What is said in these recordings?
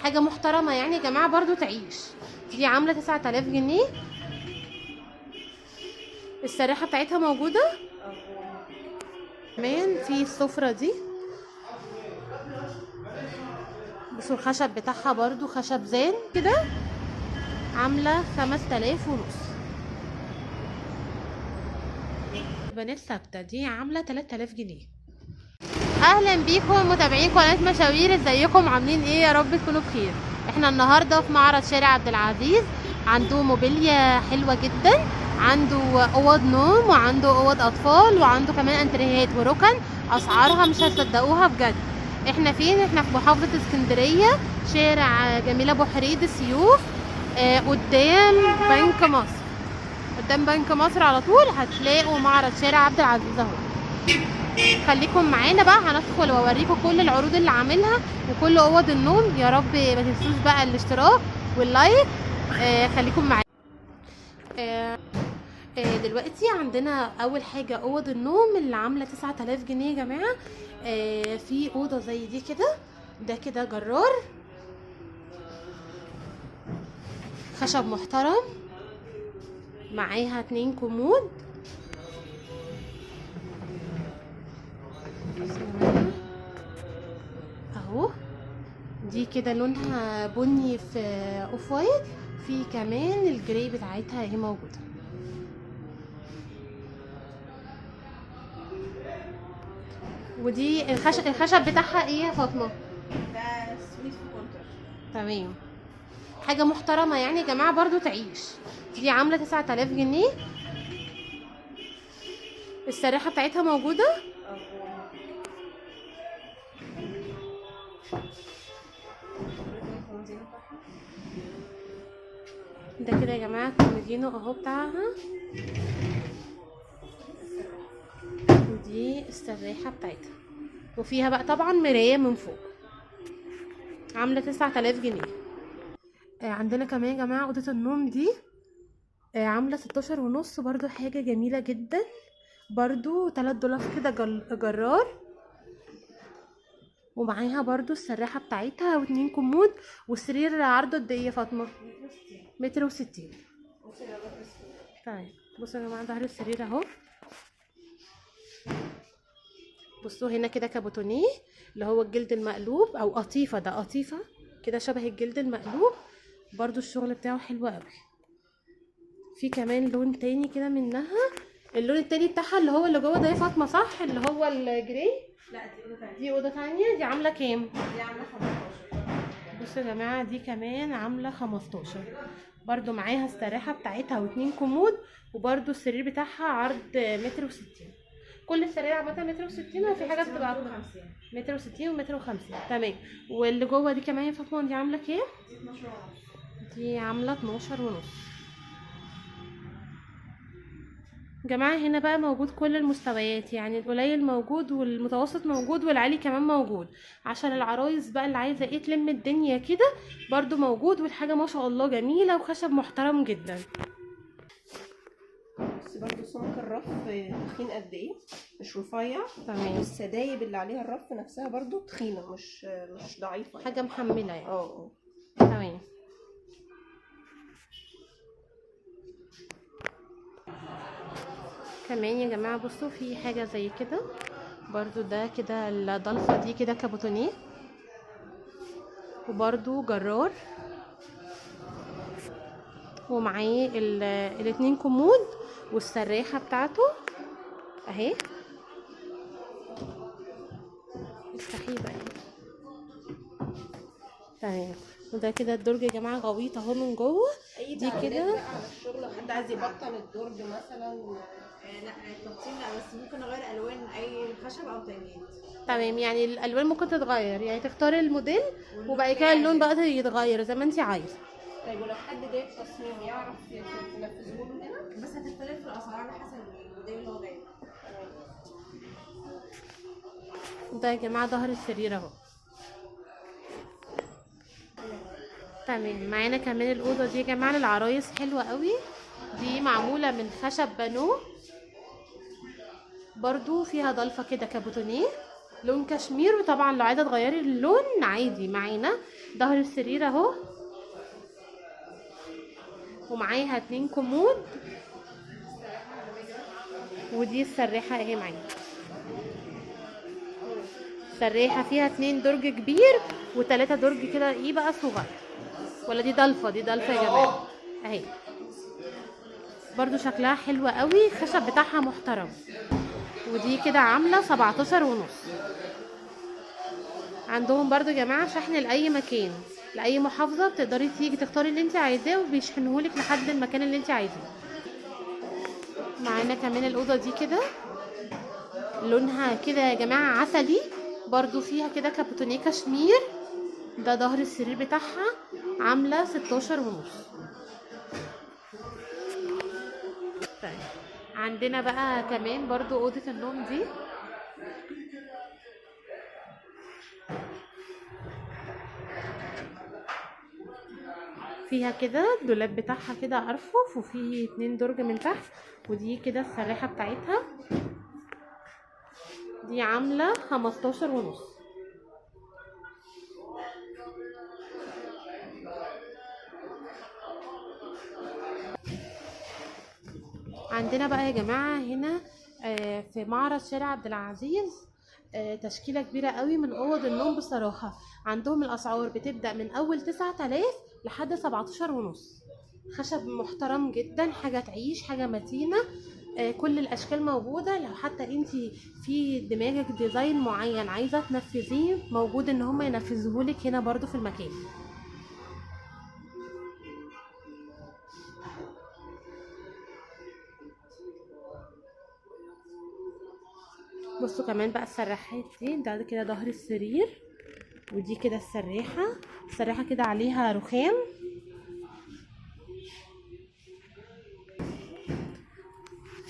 حاجه محترمه يعني يا جماعه برضو تعيش. دي عامله 9000 جنيه. السراحه بتاعتها موجوده. كمان في السفره دي، بصوا الخشب بتاعها برضو خشب زان كده، عامله 5000 ونص. بنات ثابته دي عامله 3000 جنيه. اهلا بيكم متابعين قناه مشاوير، ازيكم عاملين ايه؟ يا رب تكونوا بخير. احنا النهارده في معرض شارع عبد العزيز، عنده موبيليا حلوه جدا، عنده اوض نوم وعنده اوض اطفال وعنده كمان انتريهات وركن، اسعارها مش هتصدقوها بجد. احنا فين؟ احنا في محافظه اسكندريه، شارع جميله ابو حريد السيوف، قدام بنك مصر. قدام بنك مصر على طول هتلاقوا معرض شارع عبد العزيز اهو. خليكم معانا بقى، هندخل واوريكم كل العروض اللي عاملها وكل اوض النوم. يا رب ما تنسوش بقى الاشتراك واللايك. خليكم معانا. دلوقتي عندنا اول حاجه اوض النوم اللي عامله 9000 جنيه يا جماعه. في اوضه زي دي كده، ده كده جرار خشب محترم، معاها 2 كومود اهو. دي كده لونها بني في اوف وايت، في كمان الجري بتاعتها اهي موجوده. ودي الخشب بتاعها ايه يا فاطمه؟ ده سويت في كونتر. تمام، حاجه محترمه يعني يا جماعه برضو تعيش. دي عامله 9000 جنيه. السراحه بتاعتها موجوده. ده كده يا جماعه الكومودينو اهو بتاعها، ودي السراحه بتاعتها، وفيها بقى طبعا مرايه من فوق، عامله 9000 جنيه. عندنا كمان يا جماعه اوضه النوم دي عامله 16 ونص، برضو حاجه جميله جدا، برضو 3 دولار كده جرار، ومعاها برضو السراحه بتاعتها و2 كومود. والسرير عرضه قد ايه يا فاطمه؟ 1.60 متر. طيب بصوا يا جماعه ظهر السرير اهو. بصوا هنا كده كابوتونيه اللي هو الجلد المقلوب او قطيفه، ده قطيفه كده شبه الجلد المقلوب، برضو الشغل بتاعه حلو قوي. في كمان لون تاني كده منها، اللون التاني بتاعها اللي هو اللي جوه ده يا فاطمه صح؟ اللي هو الجري. لا دي اوضه ثانيه. دي اوضه تانية. دي عامله كام؟ دي عامله 15. بصوا يا جماعه دي كمان عامله 15، برضو معاها السراحه بتاعتها و2 كومود، وبرضو السرير بتاعها عرض 1.60 متر. كل السراير عامه 1.60 متر، وفي حاجات بتبقى 1.60 و1.50 تمام. واللي جوه دي كمان يا فاطمه دي عامله كام؟ دي 12 ونص. دي عامله 12 ونص. جماعة هنا بقى موجود كل المستويات، يعني القليل موجود والمتوسط موجود والعالي كمان موجود، عشان العرايس بقى اللي عايزة ايه تلم الدنيا كده برضو موجود. والحاجة ما شاء الله جميلة وخشب محترم جدا. بس برضه سمك الرف تخين قد ايه، مش رفيع. تمام، والسدايب اللي عليها الرف نفسها برضه تخينه، مش ضعيفه حاجة محملة يعني. تمام. كمان يا جماعة بصوا في حاجة زي كده برضو، ده كده الضلفة دي كده كابوتونيه، وبرضو جرار، ومعاه الاتنين كومود والسراحة بتاعته اهي. افتحيه بقى تمام. وده كده الدرج يا جماعة غويط اهو من جوه. دي كده على الشغل، لو حد عايز يبطن الدرج مثلا. لا التبطين لا، بس ممكن اغير الوان اي خشب او تجميد. تمام، يعني الالوان ممكن تتغير، يعني تختاري الموديل وبعد كده اللون بقى يتغير زي ما انت عايزه. طيب ولو حد جايب تصميم يعرف تنفذه له هنا، بس هتختلف الاسعار على حسب الموديل اللي هو جايبه. ده يا جماعه ظهر السرير اهو. تمام، معانا كمان الاوضه دي يا جماعه للعرايس حلوه قوي، دي معموله من خشب بانو، برضو فيها ضلفه كده كابوتونيه، لون كشمير. وطبعا لو عايزه تغيري اللون عادي معانا. ظهر السرير اهو، ومعاها 2 كومود، ودي السراحه اهي معايا. سراحه فيها 2 درج كبير و3 درج كده ايه بقى صغير. ولا دي ضلفه؟ دي ضلفه يا جماعه اهي. برضو شكلها حلوة قوي، الخشب بتاعها محترم. ودي كده عاملة 17 ونص. عندهم برضو يا جماعة شحن لأي مكان، لأي محافظة بتقدري تيجي تختاري اللي انت عايزاه وبيشحنهولك لحد المكان اللي انت عايزاه. معانا كمان الأوضة دي كده لونها كده يا جماعة عسلي، برضو فيها كده كابوتونيه كشمير. ده ظهر السرير بتاعها، عاملة 16 ونص. طيب عندنا بقى كمان برضو أوضة النوم دي، فيها كده الدولاب بتاعها كده أرفف، وفيه 2 درج من تحت. ودي كده السراحة بتاعتها، دي عاملة 15 ونص. عندنا بقى يا جماعة هنا في معرض شارع عبد العزيز تشكيلة كبيرة قوي من اوض النوم. بصراحة عندهم الاسعار بتبدأ من اول 9000 لحد 17 ونص. خشب محترم جدا، حاجة تعيش، حاجة متينة. كل الاشكال موجودة. لو حتى انتي في دماغك ديزاين معين عايزة تنفذيه، موجود ان هم ينفذوهولك هنا برضو في المكان. بصوا كمان بقى السراحات دي، ده كده ظهر السرير، ودي كده السراحة كده عليها رخام.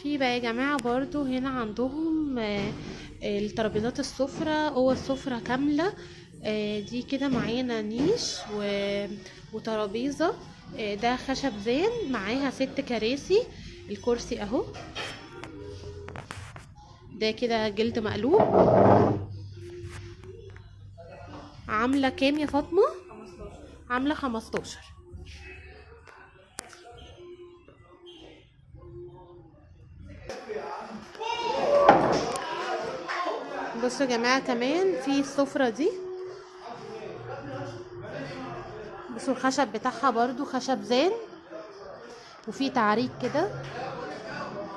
في بقى يا جماعة برضو هنا عندهم الترابيزات السفرة، اوض سفرة كاملة. دي كده معانا نيش وترابيزة. ده خشب زين، معاها 6 كراسي. الكرسي اهو، ده كده جلد مقلوب. عاملة كام يا فاطمة؟ 15. عاملة 15. بصوا يا جماعة كمان في السفرة دي، بصوا الخشب بتاعها برضو خشب زان، وفي تعريج كده.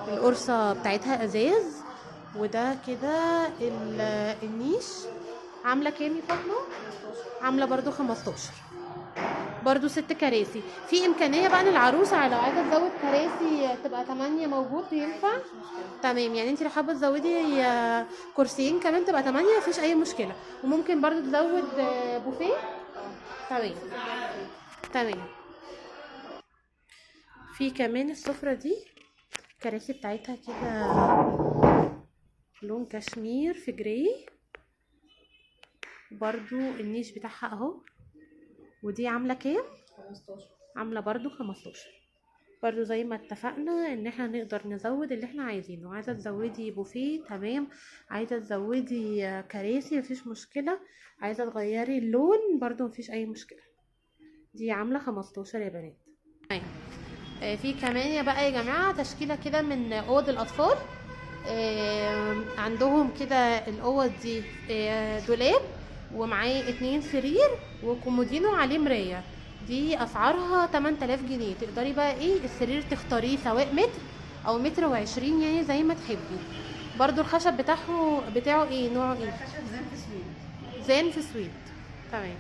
القرصة بتاعتها ازاز. وده كده النيش. عاملة كام يا فاطمة؟ عاملة برضو 15. برضو 6 كراسي. في امكانية بقى للعروسة لو عايزة تزود كراسي تبقى 8 موجود، ينفع؟ تمام، يعني انت لو حابة تزودي كرسيين كمان تبقى 8 مفيش اي مشكلة. وممكن برضو تزود بوفيه. تمام تمام. في كمان السفرة دي الكراسي بتاعتها كده لون كشمير في جراي. برضو النيش بتاعها اهو. ودي عاملة كام؟ 15. عاملة برضو 15. برضو زي ما اتفقنا ان احنا نقدر نزود اللي احنا عايزينه. عايزة تزودي بوفيه تمام، عايزة تزودي كراسي مفيش مشكلة، عايزة تغيري اللون برضو مفيش اي مشكلة. دي عاملة 15 يا بنات. في كمان يا بقى يا جماعة تشكيلة كده من اوض الاطفال. عندهم كده الاوض دي دولاب، ومعاه 2 سرير وكومودينو عليه مراية. دي اسعارها 8000 جنيه. تقدري بقى ايه السرير تختاريه، سواء متر او متر و20 يعني زي ما تحبي. برضو الخشب بتاعه ايه نوعه ايه؟ خشب زان في سويد. زان في سويد. تمام.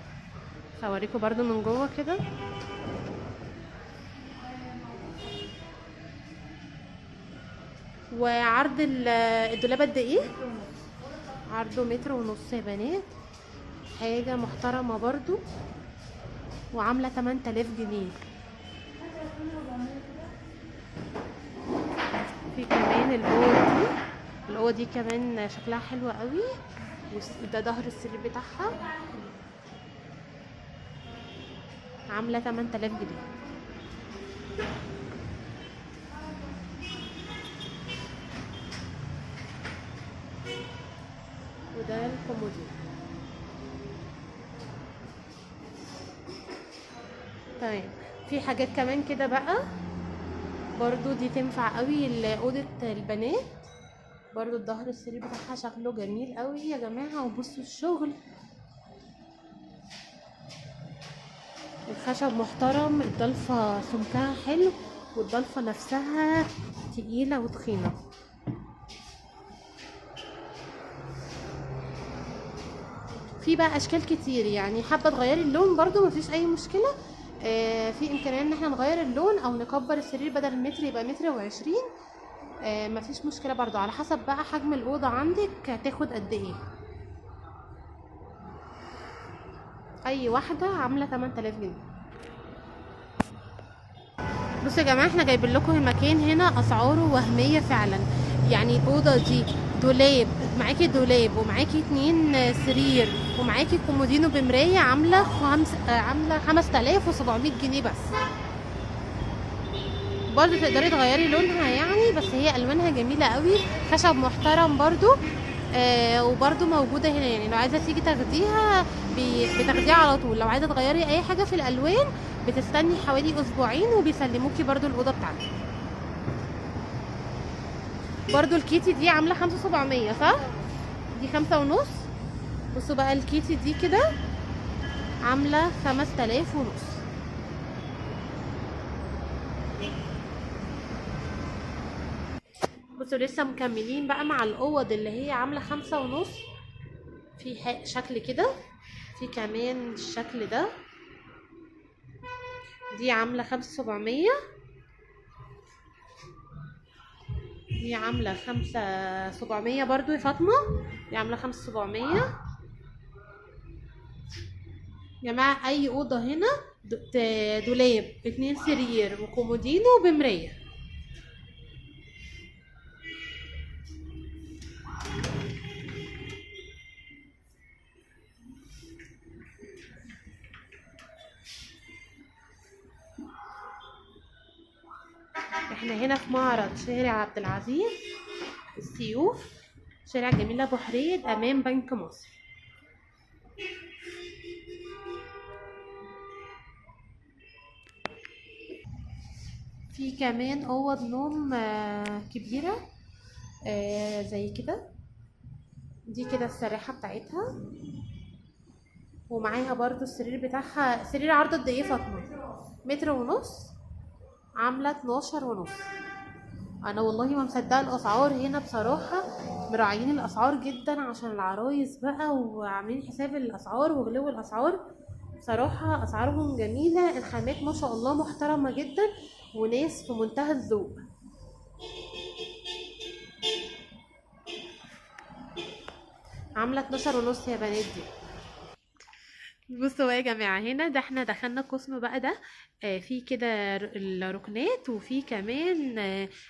هوريكم برضو من جوه كده. وعرض الدولاب قد ايه؟ عرضه 1.5 متر يا بنات. حاجة محترمة برضو، وعاملة 8000 جنيه. في كمان الأوض دي كمان شكلها حلو قوي. وده ظهر السرير بتاعها، عاملة 8000 جنيه. وده كومودين. طيب في حاجات كمان كده بقى برضو دي تنفع قوي لأوضة البنات. برضو الظهر السرير بتاعها شكله جميل قوي يا جماعة. وبصوا الشغل، الخشب محترم، الضلفة سمكها حلو، والضلفة نفسها تقيلة وتخينة. في بقى اشكال كتير، يعني حابة تغيري اللون برضو مفيش اي مشكلة. في امكانية ان احنا نغير اللون او نكبر السرير بدل المتر يبقى متر و20. مفيش مشكلة برضو، على حسب بقى حجم الأوضة عندك هتاخد قد ايه. اي واحدة عاملة 8000 جنيه. بصوا يا جماعة احنا جايبين لكم المكان هنا اسعاره وهمية فعلا. يعني الأوضة دي دولاب، معاكي دولاب ومعاكي 2 سرير ومعاكي كومودينو بمراية، عاملة 5700 جنيه بس. برضو تقدري تغيري لونها يعني، بس هي الوانها جميله قوي، خشب محترم برضو. وبرضو موجوده هنا، يعني لو عايزه تيجي تاخديها بتاخديها على طول. لو عايزه تغيري اي حاجه في الالوان بتستني حوالي اسبوعين وبيسلموكي برضو الاوضه بتاعتك. برضو الكيتي دي عامله 5700 صح؟ دي 5.5. بصوا بقى الكيتي دي كده عامله 5500. بصوا لسه مكملين بقى مع الاوض اللي هي عامله 5.5. في شكل كده، في كمان الشكل ده، دي عامله 5700. دي عامله 5700 برضو يا فاطمه، دي عامله 5700. يا جماعه اي اوضه هنا دولاب 2 سرير وكومودينو بمرايه. احنا هنا في معرض شارع عبد العزيز السيوف، شارع جميل ابو حريد امام بنك مصر. في كمان اوض نوم كبيره زي كده، دي كده السراحه بتاعتها، ومعاها برضو السرير بتاعها. سرير عرض قد ايه فاطمه؟ 1.5 متر، عامله 12.5. انا والله ما مصدقه الاسعار هنا بصراحه، مراعيين الاسعار جدا عشان العرايس بقى، وعاملين حساب الاسعار وغلو الاسعار. بصراحه اسعارهم جميله، الخامات ما شاء الله محترمه جدا، وناس في منتهى الذوق. عامله 12.5 يا بنات دي. بصوا يا جماعه هنا ده احنا دخلنا القسم بقى ده. في كده الركنات، وفي كمان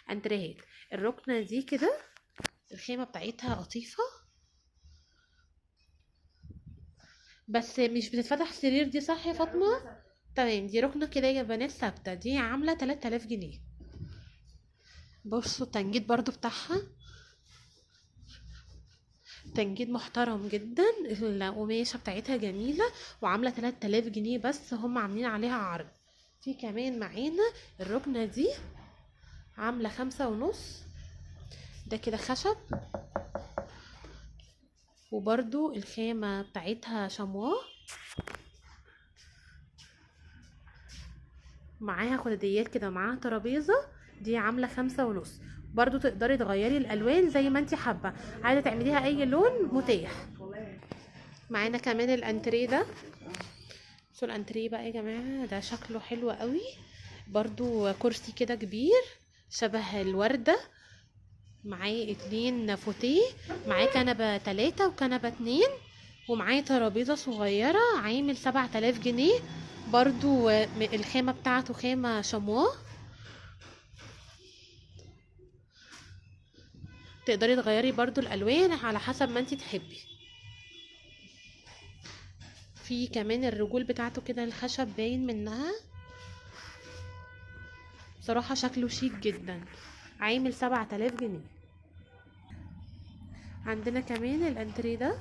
انتريهات. الركنه دي كده الخيمه بتاعتها قطيفه، بس مش بتتفتح سرير دي صح يا فاطمه؟ تمام. دي ركنه كده يا بنات ثابته، دي عامله 3000 جنيه. بصوا التنجيد برضو بتاعها تنجيد محترم جدا، القماشة بتاعتها جميلة، وعاملة 3000 جنيه بس، هم عاملين عليها عرض. في كمان معانا الركنة دي عاملة 5.5. ده كده خشب، وبرضو الخامة بتاعتها شمواه، معاها خداديات كده، معاها ترابيزة. دي عاملة 5.5. برضو تقدري تغيري الالوان زي ما انت حابة، عايزة تعمليها اي لون متاح. معانا كمان الانتريه ده. بصوا الانتريه بقى يا جماعه، ده شكله حلو قوي. برضو كرسي كده كبير شبه الورده، معاه 2 فوتيه، معاه كنبه 3 وكنبه 2، ومعاه ترابيزه صغيره، عامل 7000 جنيه. برضو الخامه بتاعته خامه شمواه. تقدري تغيري برضو الالوان على حسب ما انت تحبي. في كمان الرجول بتاعته كده الخشب باين منها، بصراحة شكله شيك جدا، عامل 7000 جنيه. عندنا كمان الانتريه ده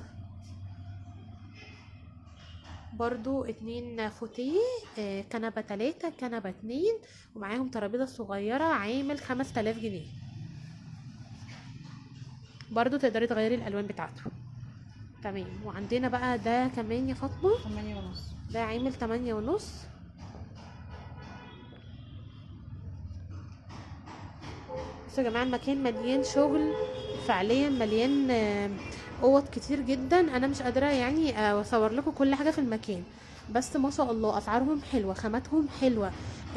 برضو 2 فوتيه، كنبة 3، كنبة 2، ومعاهم ترابيزة صغيرة، عامل 5000 جنيه. برضو تقدري تغيري الالوان بتاعته. تمام. وعندنا بقى ده كمان يا فاطمة، 8.5. ده عامل 8.5. بصوا يا جماعة المكان مليان شغل، فعليا مليان اوض كتير جدا. انا مش قادرة يعني اصور لكم كل حاجة في المكان، بس ما شاء الله اسعارهم حلوة، خاماتهم حلوة،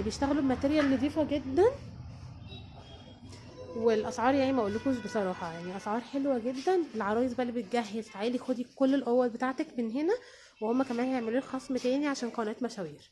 بيشتغلوا بماتيريال نظيفة جدا، والاسعار يعني ما اقولكوش بصراحة، يعني اسعار حلوة جدا. العرايس بقى اللي بتجهز، تعالي خدي كل الاوض بتاعتك من هنا، وهما كمان هيعملوا لك خصم تاني عشان قناة مشاوير.